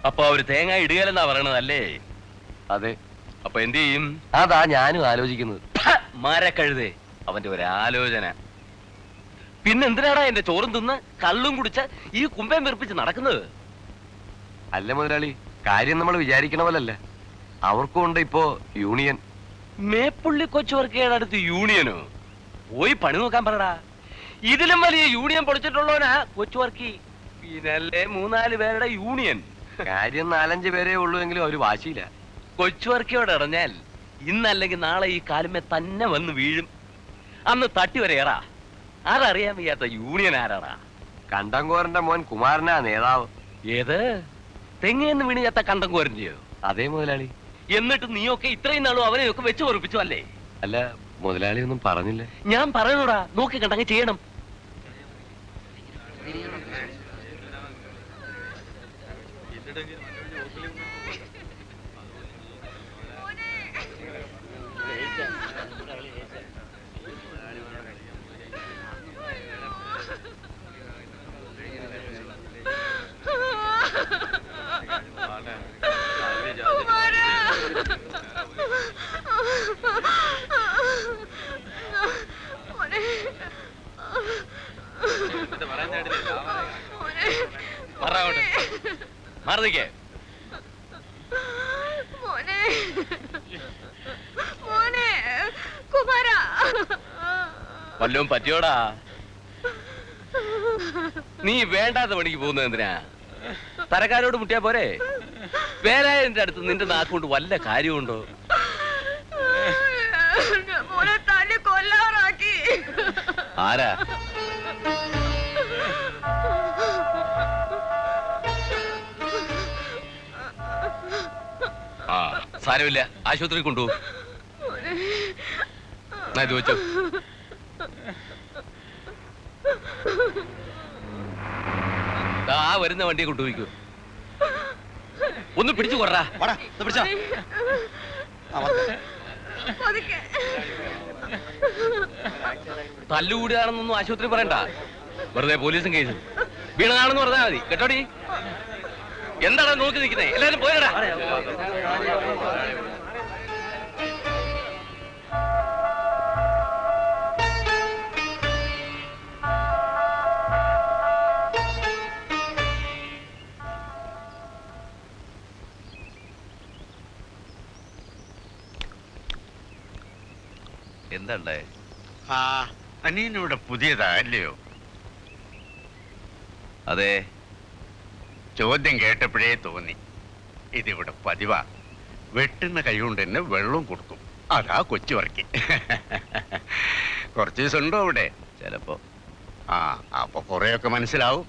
അപ്പൊ അവര് തേങ്ങ ഇടുകയല്ലെന്നാ പറയണതല്ലേ? അതെ. അപ്പൊ എന്ത് ചെയ്യും? അതാ ഞാനും ആലോചിക്കുന്നത്. മരക്കഴുതേ, അവന്റെ ഒരു ആലോചന. പിന്നെന്തിനാടാ എന്റെ ചോറും തിന്ന് കള്ളും കുടിച്ച് ഈ കുമ്പേം വെറുപ്പിച്ച് നടക്കുന്നത്? അല്ല മുതലാളി, കാര്യം നമ്മൾ വിചാരിക്കണ പോലല്ല. അവർക്കും ഉണ്ട് ഇപ്പോ യൂണിയൻ. മേപ്പുള്ളി കൊച്ചുവർക്കയുടെ അടുത്ത് യൂണിയനോ? പോയി പണി നോക്കാൻ പറടാ. ഇതിലും വലിയ യൂണിയൻ പൊളിച്ചിട്ടുള്ളവനാ കൊച്ചുവർക്കി. പിന്നല്ലേ 3-4 പേരുടെ യൂണിയൻ. കാര്യം 4-5 പേരേ ഉള്ളൂ എങ്കിലും ഒരു വാശിയില്ല. കൊച്ചുവർക്കിയോട് ഇറഞ്ഞാൽ ഇന്നല്ലെങ്കിൽ നാളെ ഈ കാലുമേ തന്നെ വന്ന് വീഴും. അന്ന് തട്ടി വരെയറാ. ആരറിയാൻ വയ്യാത്ത യൂണിയൻ ആരാടാ? കണ്ടങ്കോരന്റെ മോൻ കുമാരനാ നേതാവ്. ഏത് തെങ്ങേന്ന് വീണ് ചത്ത കണ്ടങ്കോരൻ്റെയോ? അതേ മുതലാളി. എന്നിട്ട് നീയൊക്കെ ഇത്രയും നാളും അവനെയൊക്കെ വെച്ച് പൊറപ്പിച്ചു അല്ലേ? അല്ല മുതലാളി ഒന്നും പറഞ്ഞില്ല. ഞാൻ പറയണോടാ, നോക്കി കണ്ടങ്ങ് ചെയ്യണം. മാറിക്കേ വല്ലതും പറ്റിയോടാ? നീ വേണ്ടാത്ത പണിക്ക് പോകുന്നത് എന്തിനാ? തരക്കാരോട് മുട്ടിയാ പോരെ? വേലായന്റെ അടുത്ത് നിന്റെ നാക്കുകൊണ്ട് വല്ല കാര്യമുണ്ടോ? ആരാ? സാരമില്ല, ആശുപത്രി കൊണ്ടുപോകും. ഇത് വെച്ചോ. ആ വരുന്ന വണ്ടിയെ കൊണ്ടുപോയിക്കോ. ഒന്ന് പിടിച്ചു കൊറ. തല്ലുകൂടിയാണെന്നൊന്നും ആശുപത്രി പറയണ്ട. വെറുതെ പോലീസും കേസും വീണതാണെന്ന് പറഞ്ഞാൽ മതി. കേട്ടോടി? എന്താണ് നോക്കി നിൽക്കുന്നേ? എല്ലാരും പോയടാ. എന്താണ്ടേ? അനിയനിവിടെ പുതിയതാ അല്ലയോ? അതെ. ചോദ്യം കേട്ടപ്പോഴേ തോന്നി ഇതിവിടെ പതിവാ. വെട്ടുന്ന കൈ കൊണ്ട് തന്നെ വെള്ളം കൊടുക്കും. അതാ കൊച്ചുവർക്കി. കുറച്ച് ദിവസം ഉണ്ടോ അവിടെ? ചിലപ്പോ. അപ്പൊ കുറെയൊക്കെ മനസ്സിലാവും.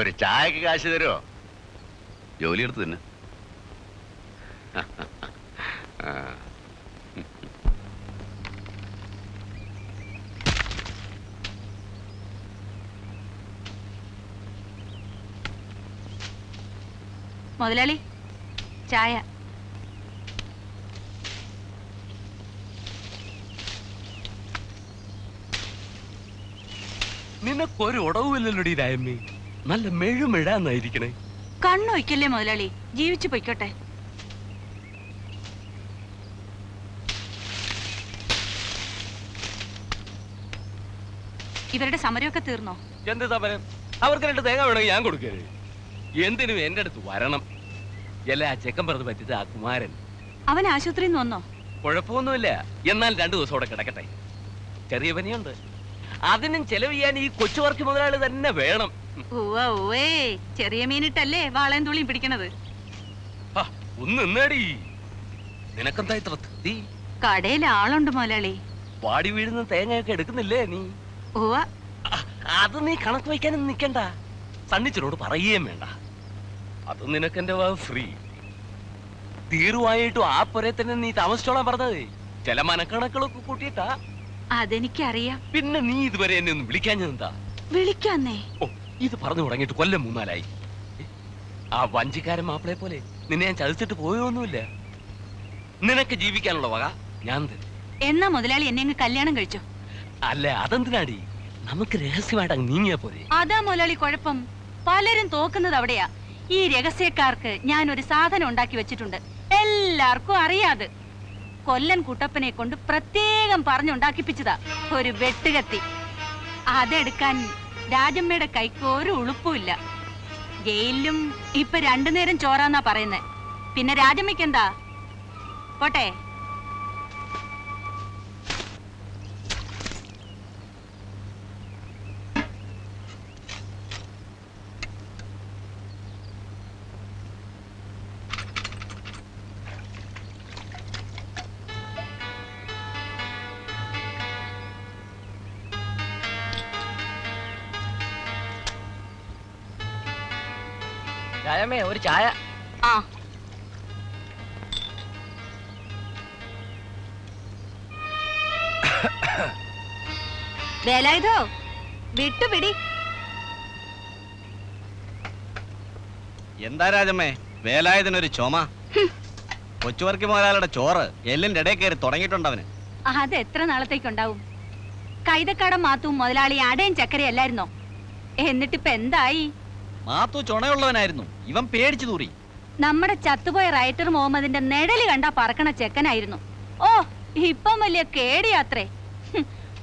ഒരു ചായക്ക് കാശ് തരുമോ? ജോലി എടുത്ത് തന്നെ. മുതലാളി, ചായ. നിനക്കൊരു ഉടവുമില്ലല്ലോടി രായമ്മേ. നല്ല മെഴുമെഴാന്നായിരിക്കണേ. കണ്ണൊയ്ക്കല്ലേ മുതലാളി, ജീവിച്ചു പൊയ്ക്കോട്ടെ. ഇവരുടെ സമരമൊക്കെ തീർന്നോ? എന്ത് സമരം? അവർക്ക് 2 തേങ്ങ വേണമെങ്കിൽ ഞാൻ കൊടുക്കരുത്. എന്തിനും എന്റെ അടുത്ത് വരണം. എല്ലാ ചെക്കൻ പറഞ്ഞ് പറ്റിച്ച ആ കുമാരൻ. അവൻ ആശുപത്രിയിൽ നിന്ന് വന്നോ? കുഴപ്പമൊന്നുമില്ല. എന്നാൽ 2 ദിവസം അവിടെ കിടക്കട്ടെ. ചെറിയ പനിയുണ്ട്. അതിനും ചെലവ് ചെയ്യാൻ ഈ കൊച്ചുവർക്കി മുതലാളി തന്നെ വേണം. ഓവേ, ചെറിയ മീനിട്ടല്ലേ വാളയും തുള്ളിയും പിടിക്കണത്. ഒന്ന് നിന്നേടി. നിനക്കെന്താ ഇത്ര തൃപ്തി? കടയിൽ ആളുണ്ട് മുതലാളി. വാടി വീഴുന്ന തേങ്ങയൊക്കെ എടുക്കുന്നില്ലേ നീ? ഓവ. അത് നീ കണക്ക് വയ്ക്കാനൊന്നും നിൽക്കണ്ട. സണ്ണിച്ചനോട് പറയുകയും വേണ്ട. അത് നിനക്കെന്റെ ഫ്രീ. തീർവായിട്ടും ആ പുരേ തന്നെ നീ താമസിച്ചോളാൻ പറഞ്ഞത്. ചില മനക്കണക്കുകളൊക്കെ കൂട്ടിയിട്ടാ. അതെനിക്കറിയാം. പിന്നെ നീ ഇതുവരെ എന്നെ ഒന്ന് വിളിക്കാഞ്ഞെന്താ? വിളിക്കാന്നേ. ഓ, ഇത് പറഞ്ഞു തുടങ്ങിയിട്ട് കൊല്ലം 3-4 ആ വഞ്ചിക്കാരൻ മാപ്പിളെ പോലെ നിന്നെ ഞാൻ ചതിച്ചിട്ട് പോയൊന്നുമില്ല. നിനക്ക് ജീവിക്കാനുള്ള വക ഞാൻ തരും. എന്നാ മുതലാളി എന്നെ അങ്ങ് കല്യാണം കഴിച്ചോ? അല്ല, അതെന്തിനാടി? നമുക്ക് രഹസ്യമായിട്ട് അങ്ങ് നീങ്ങിയാ പോരെ. അതാ മുതലാളി കുഴപ്പം. പലരും തോക്കുന്നത് അവിടെയാ. ഈ രഹസ്യക്കാർക്ക് ഞാൻ ഒരു സാധനം ഉണ്ടാക്കി വെച്ചിട്ടുണ്ട്, എല്ലാവർക്കും അറിയാതെ. കൊല്ലൻ കുട്ടപ്പനെ കൊണ്ട് പ്രത്യേകം പറഞ്ഞുണ്ടാക്കിപ്പിച്ചതാ ഒരു വെട്ടുകത്തി. അതെടുക്കാൻ രാജമ്മയുടെ കൈക്ക് ഒരു ഉളുപ്പുമില്ല. ജയിലിലും ഇപ്പൊ 2 നേരം ചോറാന്നാ പറയുന്നേ. പിന്നെ രാജമ്മയ്ക്ക് എന്താ? പോട്ടെ. രാജമ്മേ ഒരു ചായ. ആ വേലായുധോ വിട്ടുപിടി. എന്താ രാജമ്മേ വേലായുധനൊരു ചുമ? കൊച്ചുവർക്കി മുതലാളിയുടെ ചോറ് എല്ലിന്റെ ഇടയിൽ കയറി തുടങ്ങിയിട്ടുണ്ട് അവന്. അത് എത്ര നാളത്തേക്കുണ്ടാവും? കൈതക്കടം മാത്തും മുതലാളി അടയും ചക്കരയല്ലായിരുന്നോ? എന്നിട്ടിപ്പ എന്തായി? മാത്തു ചുണയുള്ളവനായിരുന്നു, ഇവൻ പേടിച്ചു തൂറി. നമ്മുടെ ചത്തുപോയ റൈറ്റർ മുഹമ്മദിന്റെ നിഴല് കണ്ടാ പറക്കണ ചെക്കനായിരുന്നു. ഓ ഇപ്പം വലിയ കേടിയാത്രേ.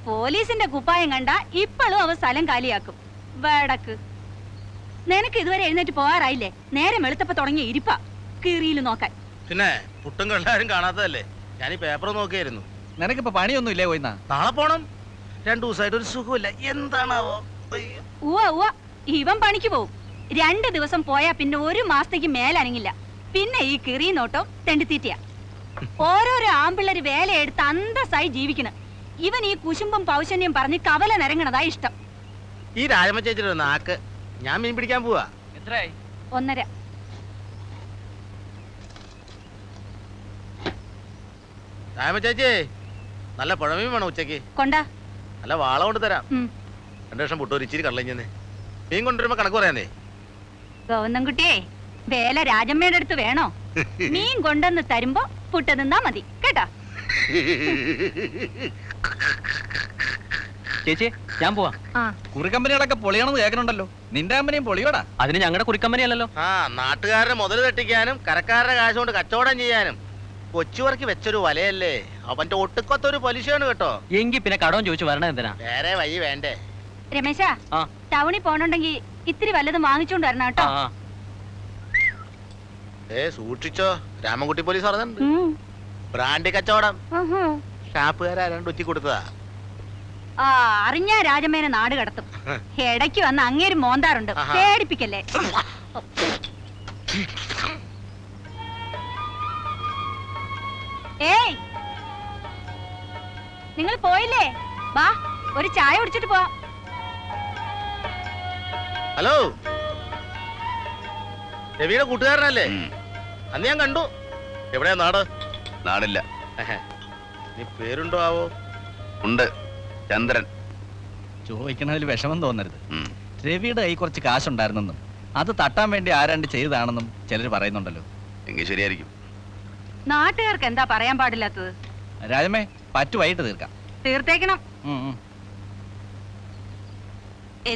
പോലീസിന്റെ കുപ്പായം കണ്ട ഇപ്പോഴും അവ സ്ഥലം കാലിയാക്കും. വേടക്ക് നിനക്ക് ഇതുവരെ എഴുന്നേറ്റ് പോകാറായില്ലേ? നേരെ വെളുത്തപ്പ തുടങ്ങിയ ഇരിപ്പ കീറിയിൽ നോക്കാൻ. പിന്നെ പുട്ടും കള്ളാരും കാണാത്തതല്ലേ, ഞാൻ ഈ പേപ്പർ നോക്കിയായിരുന്നു. നിനക്കിപ്പോ പണിയൊന്നും ഇല്ലേ പോയിന്നാ? നാളെ പോണം. 2 ദിവസമായിട്ട് ഒരു സുഖമില്ല, എന്താണാവോ? ഉവ്വ ഇവൻ പണിക്ക് പോവും. 2 ദിവസം പോയാ പിന്നെ 1 മാസത്തേക്ക് മേലനങ്ങില്ല. പിന്നെ ഈ കിറി നോട്ടോ തെണ്ടിത്തീറ്റയാ. ഓരോരോ ആമ്പിള്ളേര് വേലയെടുത്ത് അന്തസ്സായി ജീവിക്കണം. ഇവൻ ഈ കുശുമ്പും പൗശന്യം പറഞ്ഞ് കവല നിരങ്ങണതാ ഇഷ്ടം. ഈ രാജമ്മ ചേച്ചിയുടെ നാക്ക്. ഞാൻ മീൻ പിടിക്കാൻ പോവാ. എത്രയായി? 1.5. രാജമ്മ ചേച്ചി നല്ല പുഴമീൻ വേണം ഉച്ചക്ക്. കൊണ്ടാ നല്ല വാള കൊണ്ട് തരാം. 2 ലക്ഷം പുട്ടോ ഒരു ഇച്ചിരി കള്ളഞ്ഞെന്ന്. മീൻ കൊണ്ടുവരുമ്പോ കണക്ക് പറയാനേ. ഗോവന്നൻകുട്ടിയെ വേല രാജമ്മയുടെ അടുത്ത് വേണോ? മീൻ കൊണ്ടെന്ന് തരുമ്പോ പുട്ട് നിന്നാ മതി കേട്ടാ. ചേച്ചി ഞാൻ പോവാ. കുറിക്കമ്പനികളൊക്കെ പൊളിയണമെന്ന് കേൾക്കണുണ്ടല്ലോ. നിന്റെ കമ്പനിയും പൊളിയോടാ. അതിന് ഞങ്ങളുടെ കുറിക്കമ്പനി അല്ലല്ലോ. ആ നാട്ടുകാരുടെ മുതൽ തട്ടിക്കാനും കരക്കാരുടെ കാശ് കൊണ്ട് കച്ചവടം ചെയ്യാനും കൊച്ചുവർക്ക് വെച്ചൊരു വലയല്ലേ. അവന്റെ ഒട്ടുക്കൊത്തൊരു പലിശയാണ് കേട്ടോ. എങ്കിൽ പിന്നെ കടവും ചോദിച്ചു വരണ എന്തിനാ? വേറെ വഴി വേണ്ടേ? രമേശ ആ. ടൗണിൽ പോണുണ്ടെങ്കി ഇത്തിരി വല്ലതും വാങ്ങിച്ചോണ്ട് വരണം കേട്ടോ. സൂക്ഷിച്ചോ, രാമൻകുട്ടി പോലീസ് പറഞ്ഞിട്ടുണ്ട്. ബ്രാൻഡ് കച്ചവടം. ഷാപ്പുകാരാ 2 ഉച്ചി കൊടുത്തതാ. ആ അറിഞ്ഞ രാജമ്മേനെ നാട് കടത്തും. ഇടയ്ക്ക് വന്ന് അങ്ങേര് മോന്താറുണ്ട്. പേടിപ്പിക്കല്ലേ. ഏയ് നിങ്ങൾ പോയില്ലേ? വാ ഒരു ചായ കുടിച്ചിട്ട് പോവാം. ഹലോ, രവിയുടെ കൂട്ടുകാരനല്ലേ? അന്ന് ഞാൻ കണ്ടു. എവിടെയാ നാട്? നാടില്ല. നീ പേരുണ്ടോ ആവോ? ഉണ്ട്, ചന്ദ്രൻ. ചോദിക്കണതിൽ വിഷമം തോന്നരുത്. രവിയുടെ കൈ കുറച്ച് കാശുണ്ടായിരുന്നെന്നും അത് തട്ടാൻ വേണ്ടി ആരാണ്ട് ചെയ്തതാണെന്നും ചിലർ പറയുന്നുണ്ടല്ലോ. എങ്കിൽ ശരിയായിരിക്കും. നാട്ടുകാർക്ക് എന്താ പറയാൻ പാടില്ലാത്തത്? രാജമ്മേ പറ്റുമായിട്ട് തീർക്കാം. തീർത്തേക്കണം.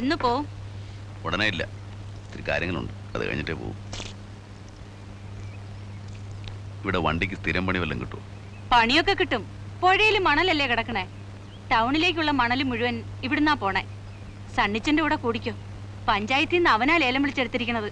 എന്ന് പോവും? ഉടനെ ഇല്ല, ഇത്തിരി കാര്യങ്ങളുണ്ട്, അത് കഴിഞ്ഞിട്ടേ പോവും. ഇവിടെ വണ്ടിക്ക് സ്ഥിരം പണി വല്ലതും കിട്ടുമോ? പണിയൊക്കെ കിട്ടും. പുഴയിൽ മണലല്ലേ കിടക്കണേ. ടൗണിലേക്കുള്ള മണൽ മുഴുവൻ ഇവിടുന്നാ പോണേ. സണ്ണിച്ചന്റെ കൂടെ കൂടിക്കോ. പഞ്ചായത്തിൽ നിന്ന് അവനാ ലേലം വിളിച്ചെടുത്തിരിക്കണത്.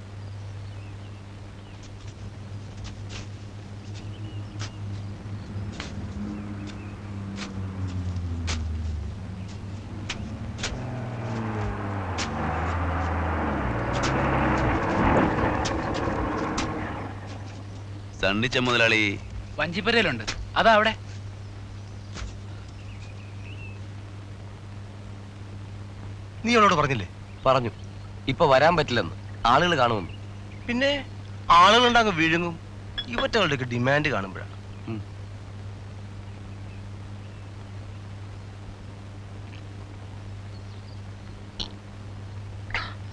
സണ്ണിച്ച മുതലാളി വഞ്ചിപ്പരയിലുണ്ട്. അതാ അവിടെ. നീ അവളോട് പറഞ്ഞില്ലേ? പറഞ്ഞു, ഇപ്പൊ വരാൻ പറ്റില്ലെന്ന്. ആളുകൾ കാണുമെന്ന്. പിന്നെ ആളുകളുണ്ടങ്ങ് വിഴുങ്ങും. ഇവറ്റകളുടെയൊക്കെ ഡിമാൻഡ് കാണുമ്പോഴാണ്.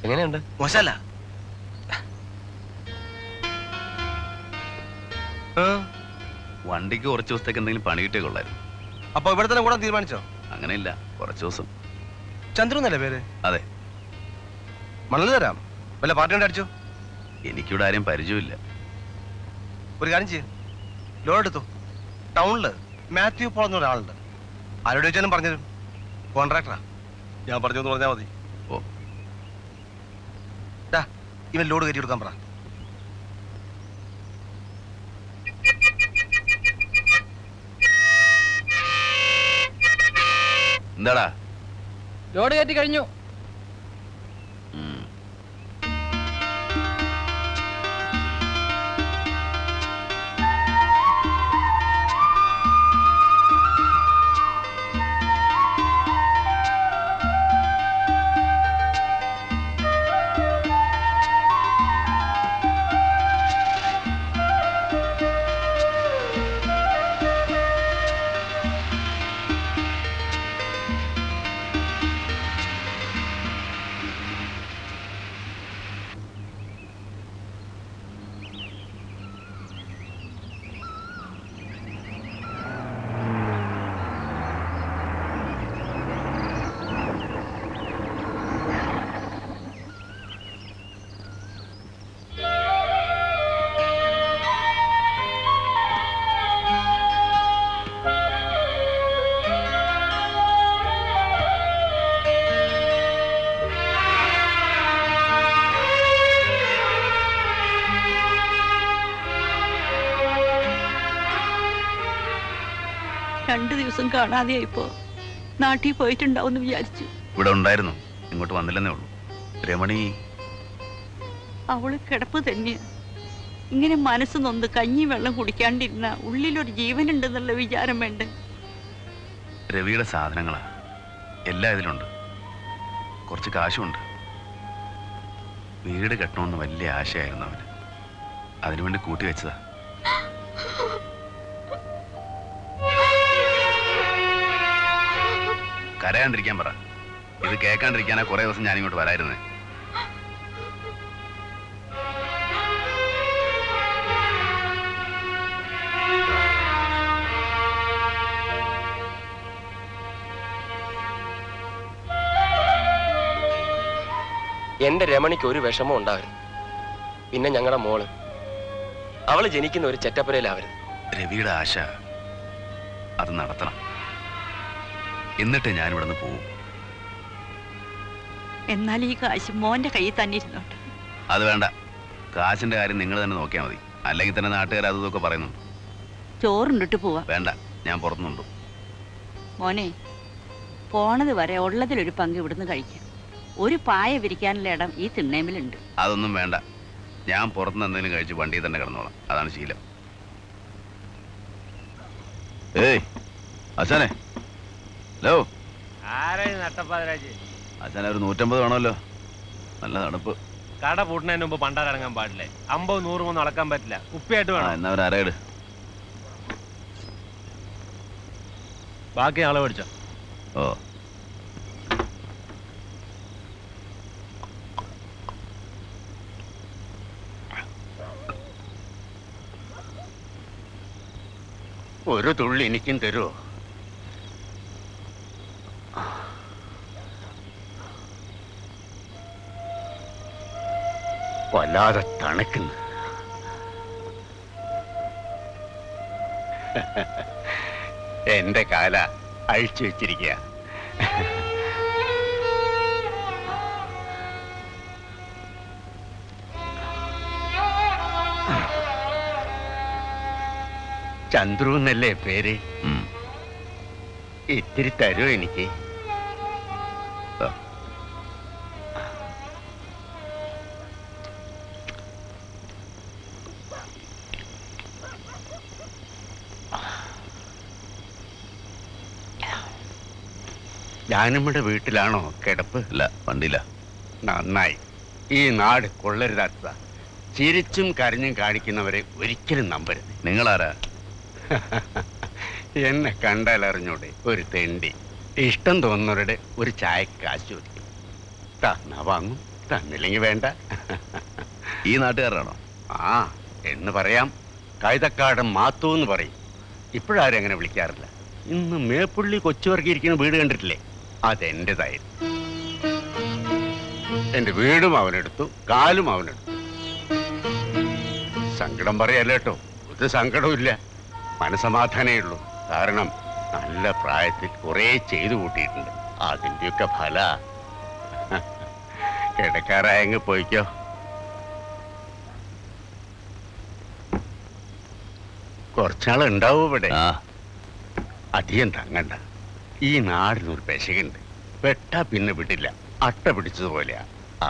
എങ്ങനെയുണ്ട്? മോശല്ല. വണ്ടിക്ക് കുറച്ച് ദിവസത്തേക്ക് എന്തെങ്കിലും പണി കിട്ടിയേ കൊള്ളായിരുന്നു. അപ്പൊ ഇവിടെ തന്നെ കൂടാൻ തീരുമാനിച്ചോ? അങ്ങനെയില്ല, കുറച്ച് ദിവസം. ചന്ദ്രു എന്നല്ലേ പേര്? അതെ. മണൽ തരാം. വല്ല പാർട്ടി കൊണ്ട് അടിച്ചോ? എനിക്കിവിടെ ആരെയും പരിചയമില്ല. ഒരു കാര്യം ചെയ്യും, ലോൺ എടുത്തു. ടൗണില് മാത്യു പോൾ എന്ന ഒരാളുണ്ട്, ആരോട് ചോദിച്ചാലും പറഞ്ഞുതരും. കോൺട്രാക്ടറാ. ഞാൻ പറഞ്ഞു എന്ന് പറഞ്ഞാൽ മതി. ഓ, ഇവൻ ലോഡ് കയറ്റി കൊടുക്കാൻ പറ. എന്താടാ? ലോഡ് കയറ്റി കഴിഞ്ഞു. രണ്ടു ദിവസം കാണാതെയായിപ്പോ നാട്ടിൽ പോയിട്ടുണ്ടാവും വിചാരിച്ചു. ഇവിടെ ഉണ്ടായിരുന്നു, ഇങ്ങോട്ട് വന്നില്ലെന്നേ ഉള്ളൂ. രമണി അവള് കിടപ്പ് തന്നെയാ. ഇങ്ങനെ മനസ്സ് നൊന്ന് കഞ്ഞി വെള്ളം കുടിക്കാണ്ടിരുന്ന ഉള്ളിലൊരു ജീവനുണ്ടെന്നുള്ള വിചാരം വേണ്ട. രവിയുടെ സാധനങ്ങളാ, എല്ലാം ഇതിലുണ്ട്. കുറച്ച് കാശുണ്ട്. വീട് കെട്ടണമെന്ന് വലിയ ആശയായിരുന്നു അവന്. അതിനുവേണ്ടി കൂട്ടി വെച്ചതാ. കരയാണ്ടിരിക്കാൻ പറ. ഇത് കേൾക്കാണ്ടിരിക്കാനാ കുറെ ദിവസം ഞാനിങ്ങോട്ട് വരായിരുന്നേ. എന്റെ രമണിക്ക് ഒരു വിഷമം ഉണ്ടാവരുത്. പിന്നെ ഞങ്ങളുടെ മോള്, അവള് ജനിക്കുന്ന ഒരു ചെറ്റപ്പുരയിലാവരുത്. രവിയുടെ ആശ അത് നടത്തണം. എന്നിട്ട് ഞാനിവിടെ നിന്ന് പോവും. എന്നാൽ ഈ കാശ് മോന്റെ കയ്യിൽ തന്നെ ഇരുന്നോട്ടെ. അത് വേണ്ട. കാശിന്റെ കാര്യം നിങ്ങൾ തന്നെ നോക്കിയാൽ മതി. അല്ലെങ്കിൽ തന്നെ നാട്ടുകാർ അതൊക്കെ പറയുന്നു. ചോറുണ്ടിട്ട് പോവാ. വേണ്ട, ഞാൻ പുറത്തുനിന്നുണ്ട്. മോനെ, പോണത് വരെ ഉള്ളതിലൊരു പങ്ക് ഇവിടുന്ന് കഴിക്കാം. ഒരു പായ വിരിക്കാനുള്ള ഇടം ഈ തിണ്ണേമിലുണ്ട്. അതൊന്നും വേണ്ട. ഞാൻ പുറത്തുനിന്ന് എന്തെങ്കിലും കഴിച്ച് വണ്ടിയിൽ തന്നെ കിടന്നോളാം. അതാണ് ശീലം. ഏയ് അച്ഛനെ, ഹലോ. അച്ഛനെ ഒരു 150 വേണമല്ലോ. നല്ല തണുപ്പ്. കട പൂട്ടുന്നതിന് മുമ്പ് പണ്ടാരടങ്ങാൻ പാടില്ലേ? 50, 100 ഒന്നും അളക്കാൻ പറ്റില്ല. കുപ്പിയായിട്ട് വേണം. എന്നാ ഒരു അരയിട്. ബാക്കി ആളെ മേടിച്ചോ. ഓ, ഒരു തുള്ളി എനിക്കും തരുമോ? വല്ലാതെ തണുക്കുന്നു. എന്റെ കാല അഴിച്ചു വെച്ചിരിക്കുക. ചന്ദ്രു എന്നല്ലേ പേര്? ഇത്തിരി തരുമോ എനിക്ക്? ജാനമ്മയുടെ വീട്ടിലാണോ കിടപ്പ്? അല്ല, വണ്ടിയില്ല. നന്നായി. ഈ നാട് കൊള്ളരുതാത്ത ചിരിച്ചും കരഞ്ഞും കാണിക്കുന്നവരെ ഒരിക്കലും നമ്പരുത്. നിങ്ങളാരാ? എന്നെ കണ്ടാൽ അറിഞ്ഞൂടെ? ഒരു തെണ്ടി. ഇഷ്ടം തോന്നുന്നവരുടെ ഒരു ചായ കാശ് ചോദിക്കും. തന്നാ വാങ്ങും, തന്നില്ലെങ്കിൽ വേണ്ട. ഈ നാട്ടുകാരാണോ? ആ എന്ന് പറയാം. കൈതക്കാടൻ മാത്തു എന്ന് പറയും. ഇപ്പോഴാരും അങ്ങനെ വിളിക്കാറില്ല. ഇന്ന് മേപ്പുള്ളി കൊച്ചുവർക്കിയിരിക്കുന്ന വീട് കണ്ടിട്ടില്ലേ? അതെന്റേതായിരുന്നു. എന്റെ വീടും അവനെടുത്തു, കാലും അവനെടുത്തു. സങ്കടം പറയല്ല കേട്ടോ, ഒരു സങ്കടവും ഇല്ല, മനസമാധാനേ ഉള്ളൂ. കാരണം നല്ല പ്രായത്തിൽ കുറെ ചെയ്തു കൂട്ടിയിട്ടുണ്ട്. അതിന്റെയൊക്കെ ഫല. കിടക്കാറായങ്ങ് പോയിക്കോ. കുറച്ചാളുണ്ടാവും ഇവിടെ. അധികം തങ്ങണ്ട. ഈ നാടിനൊരു പെശകുണ്ട്, വെട്ടാ പിന്നെ വിടില്ല, അട്ട പിടിച്ചതുപോലെയാ. ആ